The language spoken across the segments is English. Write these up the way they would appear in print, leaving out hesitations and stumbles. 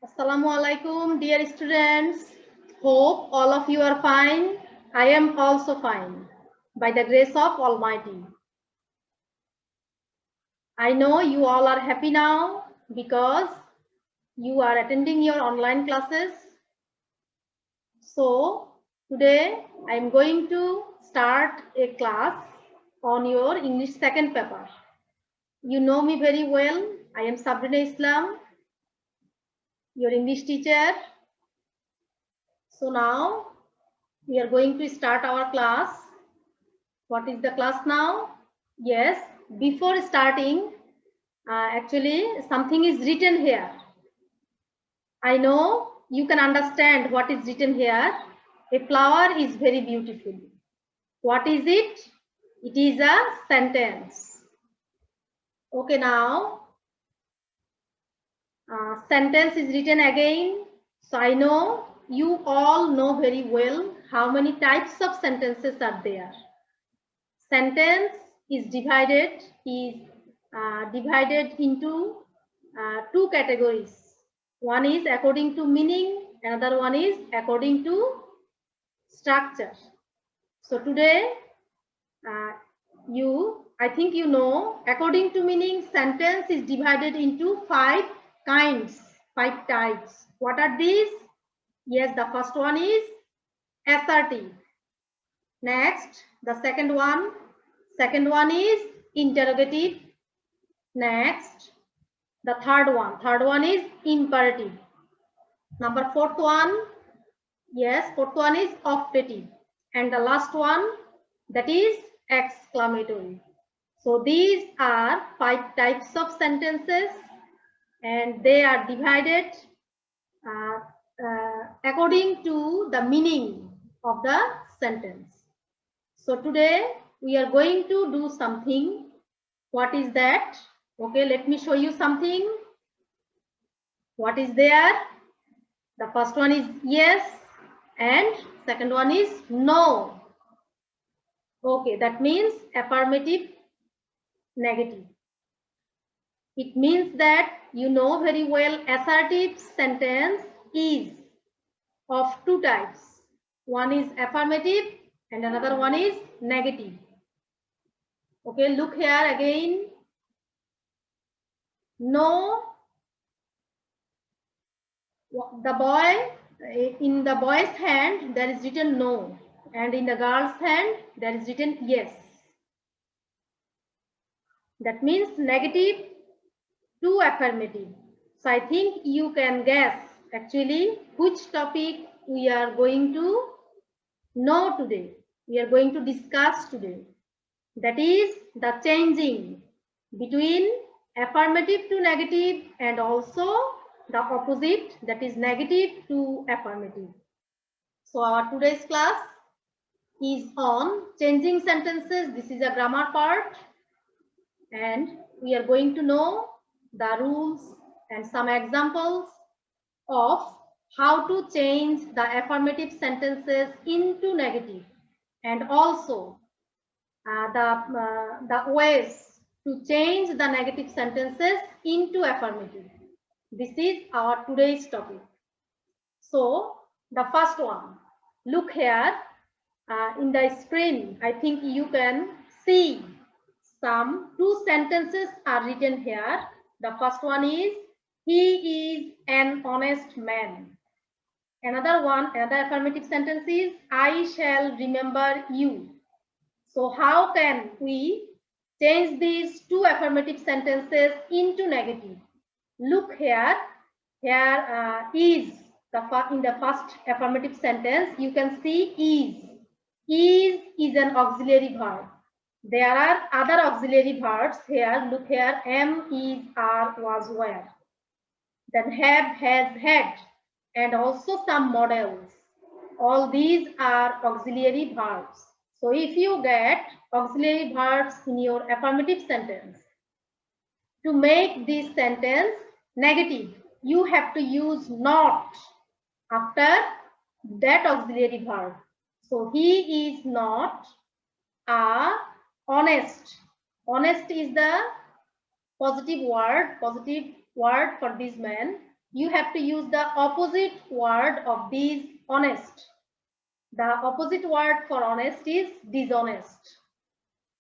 Assalamu alaikum, dear students. Hope all of you are fine. I am also fine, by the grace of Almighty. I know you all are happy now because you are attending your online classes. So today I am going to start a class on your English second paper. You know me very well. I am Sabrina Islam, your English teacher. So now we are going to start our class. What is the class now? Yes, before starting, actually something is written here. I know you can understand what is written here. A flower is very beautiful. What is it? It is a sentence. Okay, now sentence is written again. So I know you all know very well how many types of sentences are there. Sentence is divided into two categories. One is according to meaning, another one is according to structure. So today I think you know, according to meaning, sentence is divided into 5 kinds, 5 types. What are these? Yes, the first one is assertive. Next, the second one is interrogative. Next, the third one is imperative. Number fourth one is optative. And the last one, that is exclamatory. So these are 5 types of sentences and they are divided according to the meaning of the sentence. So today we are going to do something. What is that? Okay, let me show you something. What is there? The first one is yes and second one is no. Okay, that means affirmative, negative. It means that you know very well assertive sentence is of 2 types. One is affirmative and another one is negative. Okay, look here again. No, the boy, in the boy's hand there is written no, and in the girl's hand there is written yes. That means negative to affirmative. So I think you can guess actually which topic we are going to know today. We are going to discuss today. That is the changing between affirmative to negative and also the opposite, that is negative to affirmative. So our today's class is on changing sentences. This is a grammar part and we are going to know the rules and some examples of how to change the affirmative sentences into negative and also the ways to change the negative sentences into affirmative. This is our today's topic. So the first one, look here in the screen. I think you can see some 2 sentences are written here. The first one is, he is an honest man. Another affirmative sentence is, I shall remember you. So how can we change these 2 affirmative sentences into negative? Look here. Here is in the first affirmative sentence. You can see is. Is an auxiliary verb. There are other auxiliary verbs here. Look here. Am, is, are, was, were. Then have, has, had, and also some models. All these are auxiliary verbs. So if you get auxiliary verbs in your affirmative sentence, to make this sentence negative, you have to use not after that auxiliary verb. So he is not honest. Honest is the positive word for this man. you have to use the opposite word of these honest. The opposite word for honest is dishonest.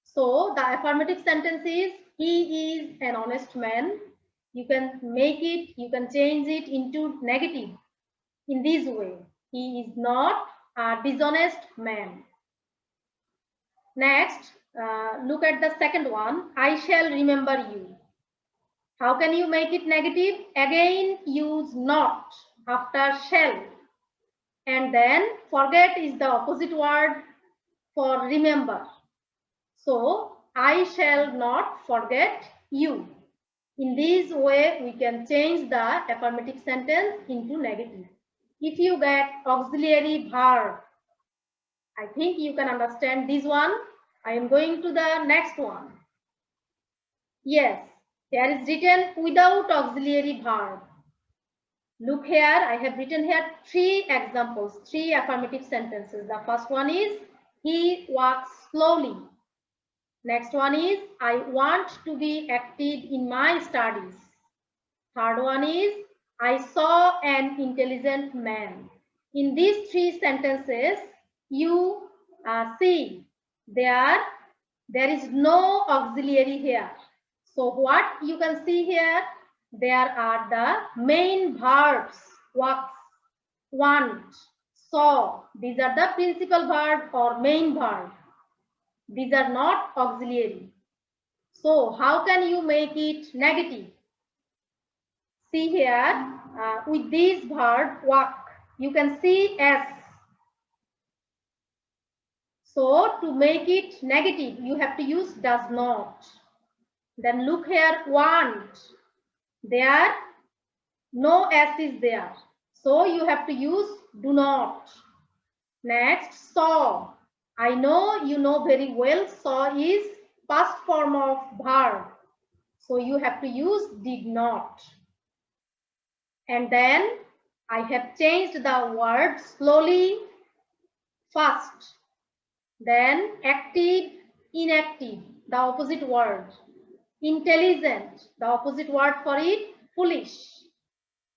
So the affirmative sentence is, he is an honest man. You can make it, you can change it into negative in this way. He is not a dishonest man. Next, look at the second one. I shall remember you. How can you make it negative? Again, use not after shall. And then forget is the opposite word for remember. So, I shall not forget you. In this way, we can change the affirmative sentence into negative. If you get auxiliary verb, I think you can understand this one. I am going to the next one. Yes, here is written without auxiliary verb. Look here, I have written here 3 examples, 3 affirmative sentences. The first one is, he walks slowly. Next one is, I want to be active in my studies. Third one is, I saw an intelligent man. In these 3 sentences, you see there is no auxiliary here. So what you can see here, there are the main verbs, walks, want, saw. These are the principal verb or main verb. These are not auxiliary. So how can you make it negative? See here, with this verb walk, you can see S. So to make it negative, you have to use does not. Then look here, want. There, no S is there. So you have to use do not. Next, saw. I know you know very well, saw is past form of verb. So you have to use did not. And then I have changed the word slowly, fast. Then active, inactive, the opposite word. Intelligent, the opposite word for it, foolish.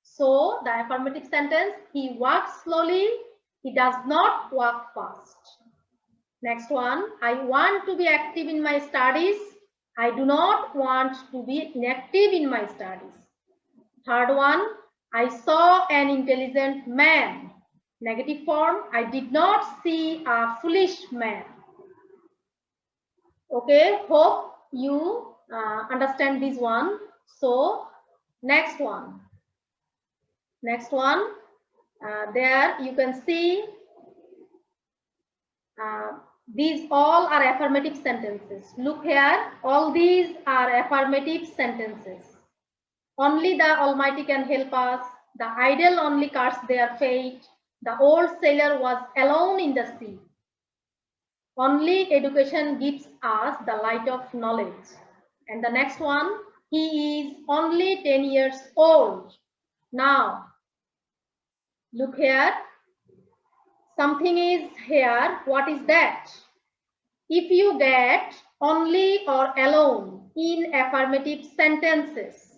So the affirmative sentence, he walks slowly, he does not walk fast. Next one, I want to be active in my studies. I do not want to be inactive in my studies. Third one, I saw an intelligent man. Negative form, I did not see a foolish man. Okay, hope you understand this one. So, next one. Next one, there you can see these all are affirmative sentences. Look here, all these are affirmative sentences. Only the Almighty can help us. The idle only curse their fate. The old sailor was alone in the sea. Only education gives us the light of knowledge. And the next one, he is only 10 years old. Now, look here. Something is here. What is that? If you get only or alone in affirmative sentences,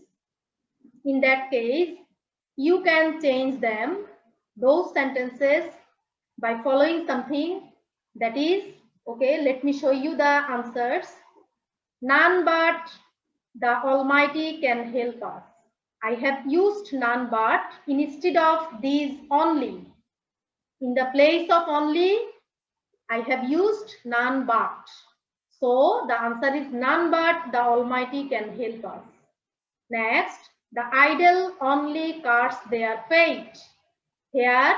in that case, you can change them, those sentences, by following something that is, okay, let me show you the answers. None but the Almighty can help us. I have used none but instead of these only. In the place of only, I have used none but. So the answer is none but the Almighty can help us. Next, the idle only curse their fate. Here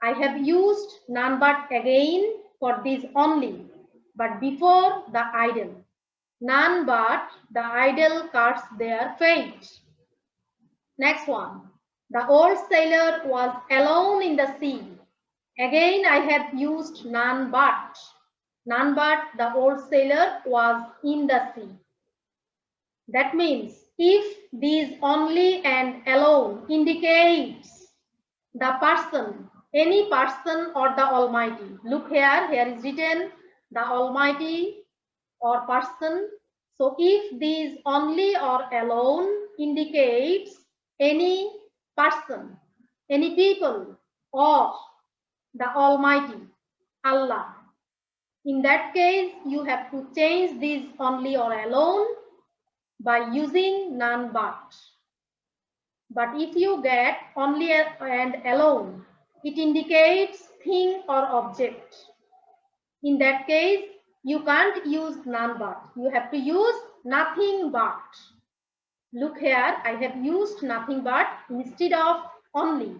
I have used none but again for this only, but before the idle. None but the idle curse their fate. Next one, the old sailor was alone in the sea. Again I have used none but. None but the old sailor was in the sea. That means if these only and alone indicates the person, any person or the Almighty. Look here, here is written the Almighty or person. So if these only or alone indicates any person, any people, or the Almighty, Allah. In that case, you have to change this only or alone by using none but. But if you get only and alone, it indicates thing or object. In that case, you can't use none but. You have to use nothing but. Look here, I have used nothing but instead of only.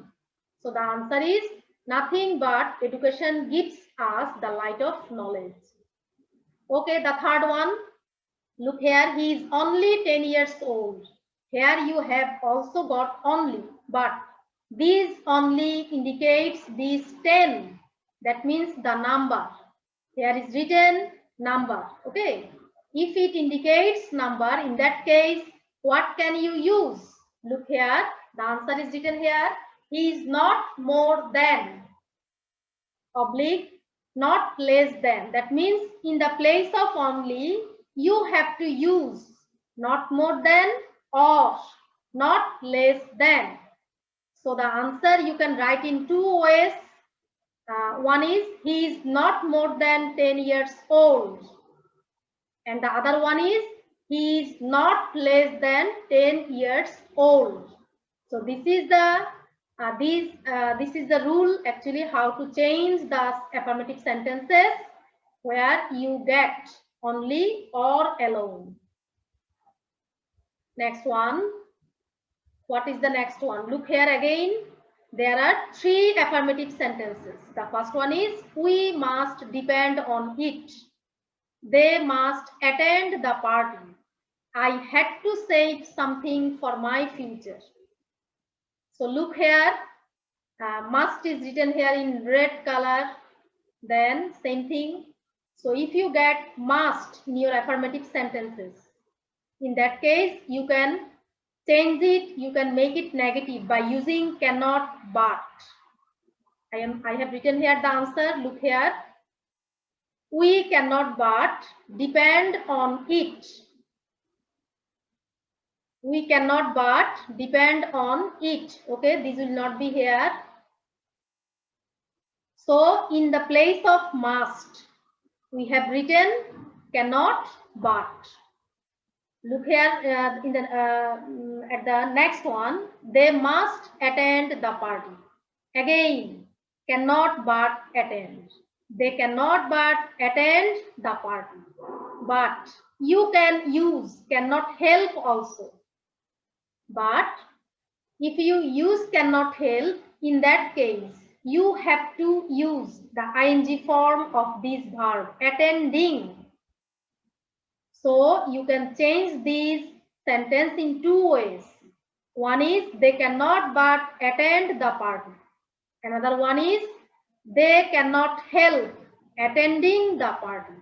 So the answer is nothing but education gives us the light of knowledge. Okay, the third one. Look here, he is only 10 years old. Here you have also got only, but this only indicates this 10. That means the number. Here is written number. Okay. If it indicates number, in that case, what can you use? Look here, the answer is written here. He is not more than, oblique, not less than. That means in the place of only, you have to use not more than or not less than. So the answer you can write in two ways. One is he is not more than 10 years old. And the other one is he is not less than 10 years old. So this is the this is the rule actually how to change the affirmative sentences where you get only or alone. Next one. What is the next one? Look here again. There are three affirmative sentences. The first one is we must depend on it. They must attend the party. I had to save something for my future. So look here, must is written here in red color, then same thing. So if you get must in your affirmative sentences, in that case, you can change it, you can make it negative by using cannot but. I have written here the answer, look here. We cannot but depend on it. We cannot but depend on it. Okay, this will not be here. So in the place of must, we have written cannot but. Look here at the next one. They must attend the party. Again, cannot but attend. They cannot but attend the party. But you can use cannot help also. But if you use cannot help, in that case, you have to use the ing form of this verb, attending. So you can change this sentence in two ways. One is they cannot but attend the party. Another one is they cannot help attending the party.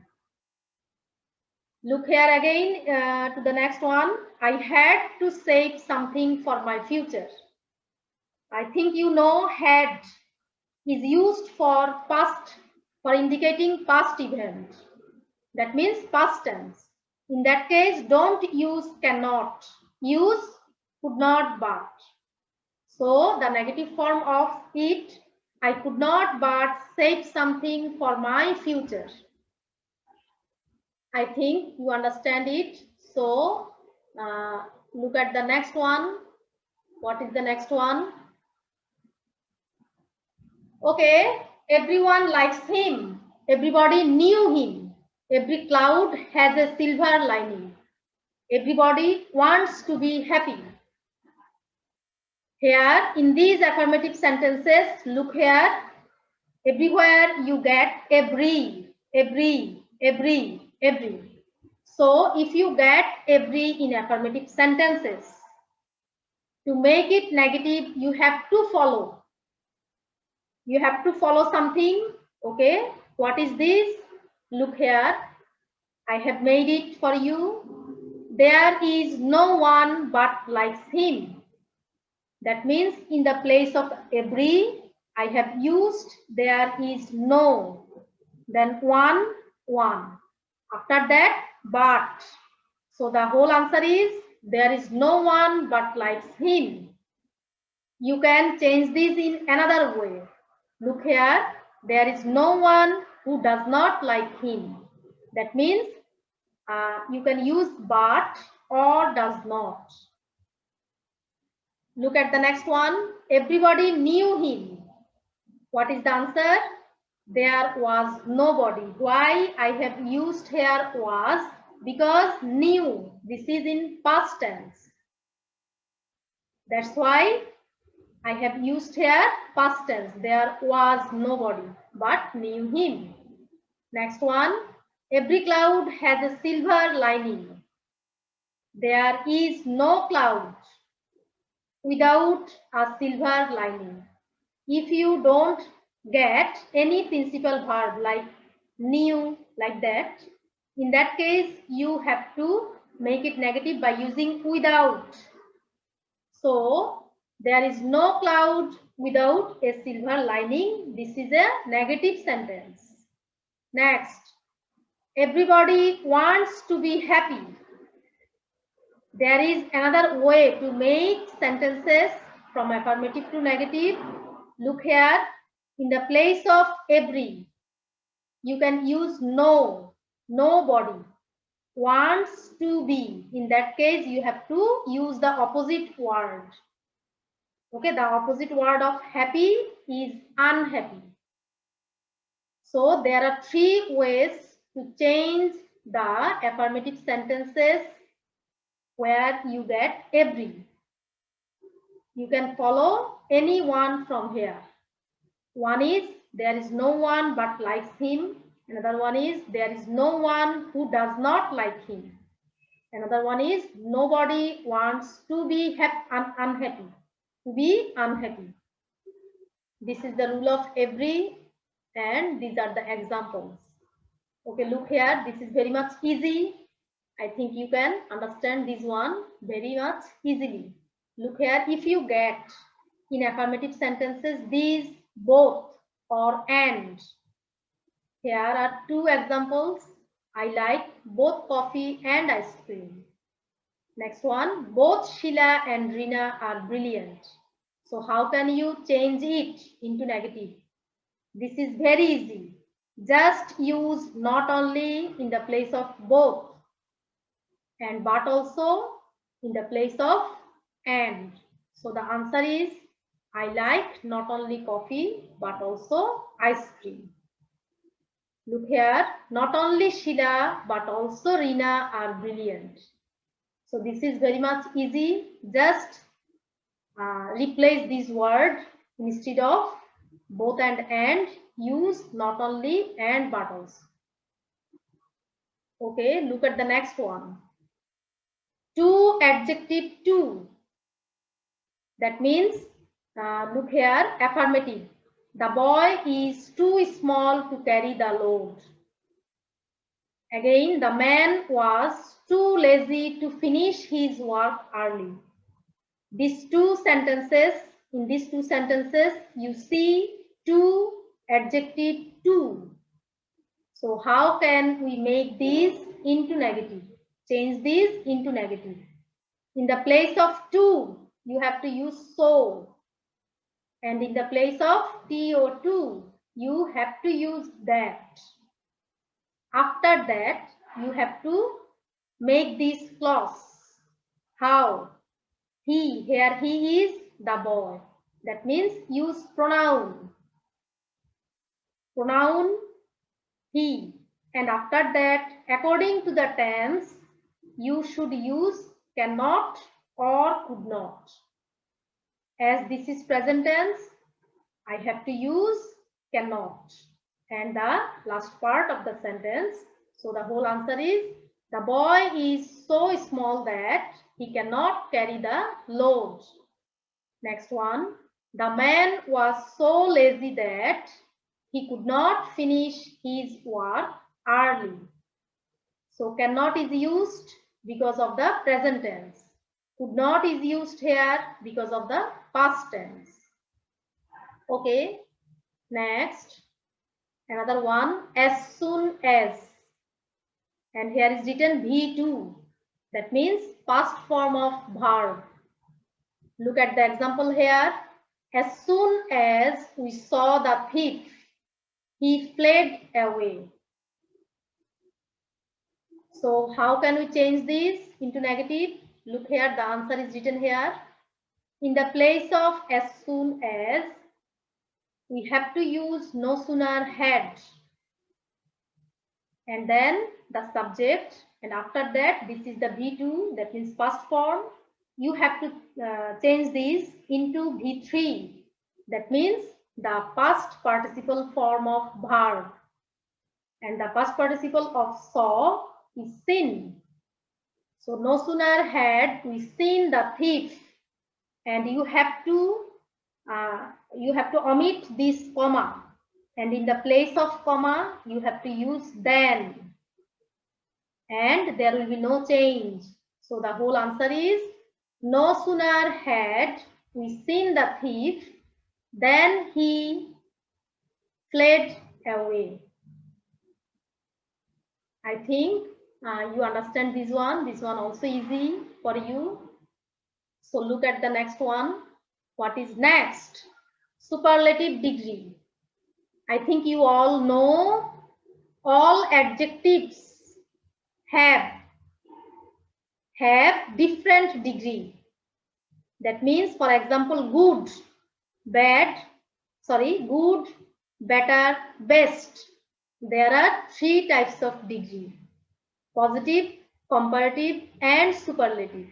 Look here again to the next one. I had to save something for my future. I think you know had is used for past, for indicating past event. That means past tense. In that case, don't use cannot. Use could not but. So the negative form of it, I could not but save something for my future. I think you understand it. So look at the next one. What is the next one? Okay, everyone likes him. Everybody knew him. Every cloud has a silver lining. Everybody wants to be happy. Here, in these affirmative sentences, look here. Everywhere you get every. So, if you get every in affirmative sentences, to make it negative, you have to follow. You have to follow something. Okay, what is this? Look here. I have made it for you. There is no one but likes him. That means in the place of every, I have used there is no. Then one. After that, but. So the whole answer is there is no one but likes him. You can change this in another way. Look here, there is no one who does not like him. That means you can use but or does not. Look at the next one. Everybody knew him. What is the answer? There was nobody. Why I have used here was? Because knew. This is in past tense. That's why I have used here past tense. There was nobody, but knew him. Next one. Every cloud has a silver lining. There is no cloud without a silver lining. If you don't get any principal verb like knew, like that, in that case, you have to make it negative by using without. So, there is no cloud without a silver lining. This is a negative sentence. Next, everybody wants to be happy. There is another way to make sentences from affirmative to negative. Look here, in the place of every, you can use no, nobody, wants to be. In that case, you have to use the opposite word. Okay, the opposite word of happy is unhappy. So there are three ways to change the affirmative sentences where you get every. You can follow any one from here. One is there is no one but likes him. Another one is there is no one who does not like him. Another one is nobody wants to be unhappy. To be unhappy. This is the rule of every, and these are the examples. Okay, look here. This is very much easy. I think you can understand this one very much easily. Look here. If you get in affirmative sentences these both or and, here are two examples. I like both coffee and ice cream. Next one, both Sheila and Rina are brilliant. So how can you change it into negative? This is very easy. Just use not only in the place of both and but also in the place of and. So the answer is I like not only coffee but also ice cream. Look here, not only Sheila but also Rina are brilliant. So this is very much easy. Just replace this word instead of both and use not only and but also. Okay, look at the next one. To adjective to. That means, look here, affirmative. The boy is too small to carry the load. Again, the man was too lazy to finish his work early. These two sentences, in these two sentences, you see to adjective to. So how can we make these into negative? Change these into negative. In the place of to, you have to use so. And in the place of to, you have to use that. After that, you have to make this clause. How? He, here he is the boy. That means use pronoun. Pronoun he. And after that, according to the tense, you should use cannot or could not. As this is present tense, I have to use cannot. And the last part of the sentence. So the whole answer is the boy is so small that he cannot carry the load. Next one. The man was so lazy that he could not finish his work early. So cannot is used because of the present tense. Could not is used here because of the past tense. Okay. Next. Another one. As soon as. And here is written V2. That means past form of verb. Look at the example here. As soon as we saw the thief, he fled away. So how can we change this into negative? Look here, the answer is written here. In the place of as soon as, we have to use no sooner had. And then the subject, and after that, this is the V2, that means past form. You have to change this into V3. That means the past participle form of verb. And the past participle of saw is seen. So no sooner had we seen the thief, and you have to omit this comma, and in the place of comma you have to use then, and there will be no change. So the whole answer is no sooner had we seen the thief, then he fled away. I think you understand this one. This one also easy for you. So look at the next one. What is next? Superlative degree. I think you all know all adjectives have different degree. That means, for example, good, better, best. There are 3 types of degree: positive, comparative, and superlative.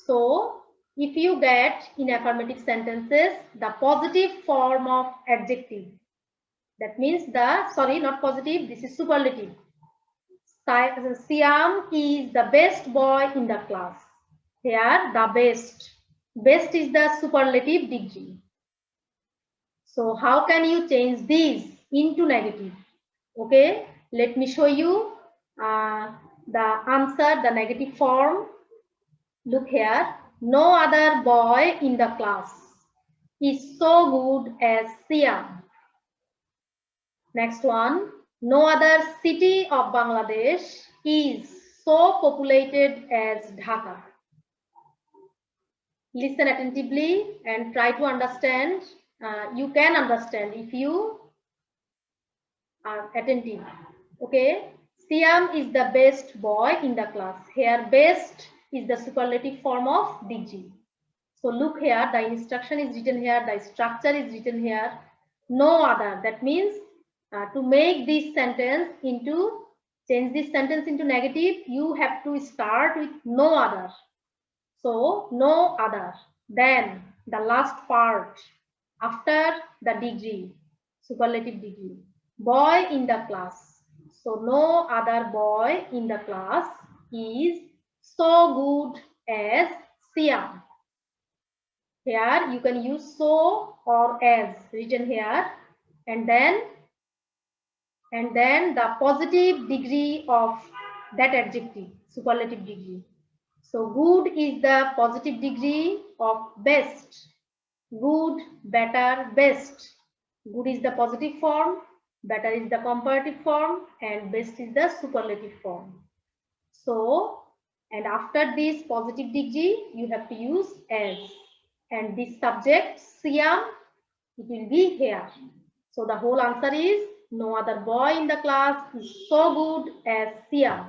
So if you get in affirmative sentences the positive form of adjective, that means not positive, this is superlative. Siam is the best boy in the class. Here the best is the superlative degree. So how can you change this into negative? Okay, let me show you the answer, the negative form. Look here. No other boy in the class is so good as Siam. Next one. No other city of Bangladesh is so populated as Dhaka. Listen attentively and try to understand. You can understand if you are attentive. Okay. Siam is the best boy in the class. Here, best is the superlative form of degree. So look here, the instruction is written here, the structure is written here. No other. That means to make this sentence into, change this sentence into negative, you have to start with no other. So no other. Then the last part after the degree, superlative degree. Boy in the class. So no other boy in the class is so good as Siam. Here you can use so or as written here, and then the positive degree of that adjective, superlative degree. So good is the positive degree of best. Good, better, best. Good is the positive form, better is the comparative form, and best is the superlative form. So, and after this positive degree, you have to use as. And this subject, Siam, it will be here. So the whole answer is no other boy in the class is so good as Siam.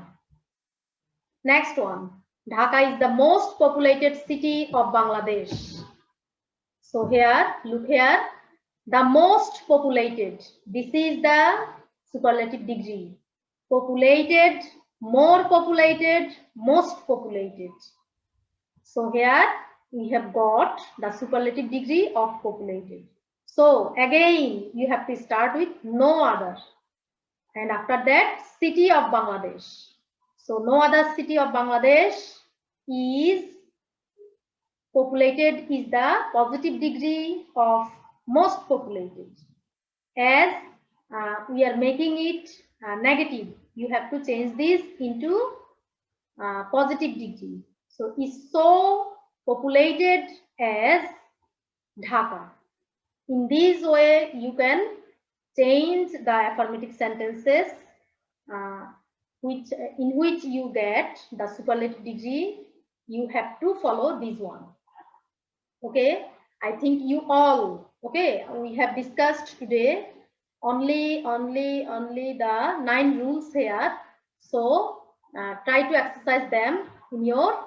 Next one. Dhaka is the most populated city of Bangladesh. So here, look here, the most populated. This is the superlative degree. Populated, more populated, most populated. So here we have got the superlative degree of populated. So again, you have to start with no other. And after that, city of Bangladesh. So no other city of Bangladesh is populated is the positive degree of most populated. As we are making it negative, you have to change this into positive degree. So is so populated as Dhaka. In this way, you can change the affirmative sentences in which you get the superlative degree. You have to follow this one. Okay. I think you all, okay, we have discussed today only the 9 rules here. So try to exercise them in your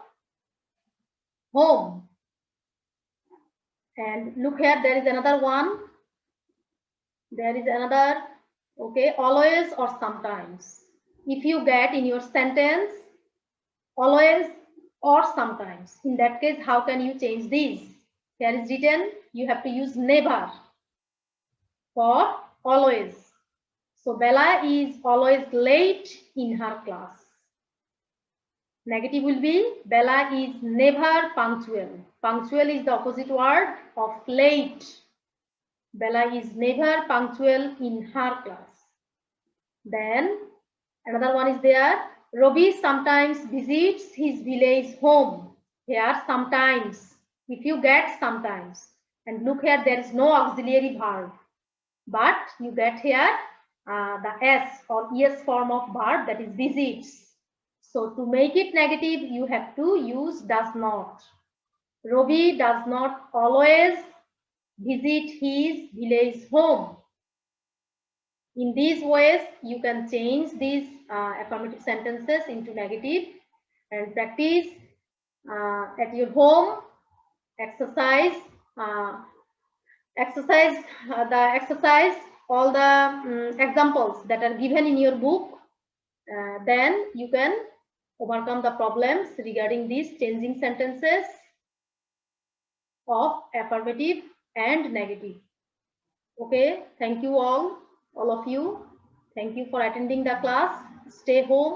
home. And look here, there is another one. There is another, okay, always or sometimes. If you get in your sentence always or sometimes, in that case, how can you change these? Here is written, you have to use never for always. So Bella is always late in her class. Negative will be Bella is never punctual. Punctual is the opposite word of late. Bella is never punctual in her class. Then another one is there. Robbie sometimes visits his village home. Here sometimes. If you get sometimes. And look here, there is no auxiliary verb. But you get here the S or ES form of verb, that is visits. So to make it negative, you have to use does not. Robbie does not always visit his village home. In these ways, you can change these affirmative sentences into negative and practice at your home. Exercise all the examples that are given in your book. Then you can overcome the problems regarding these changing sentences of affirmative and negative. Okay, thank you all of you. Thank you for attending the class. Stay home.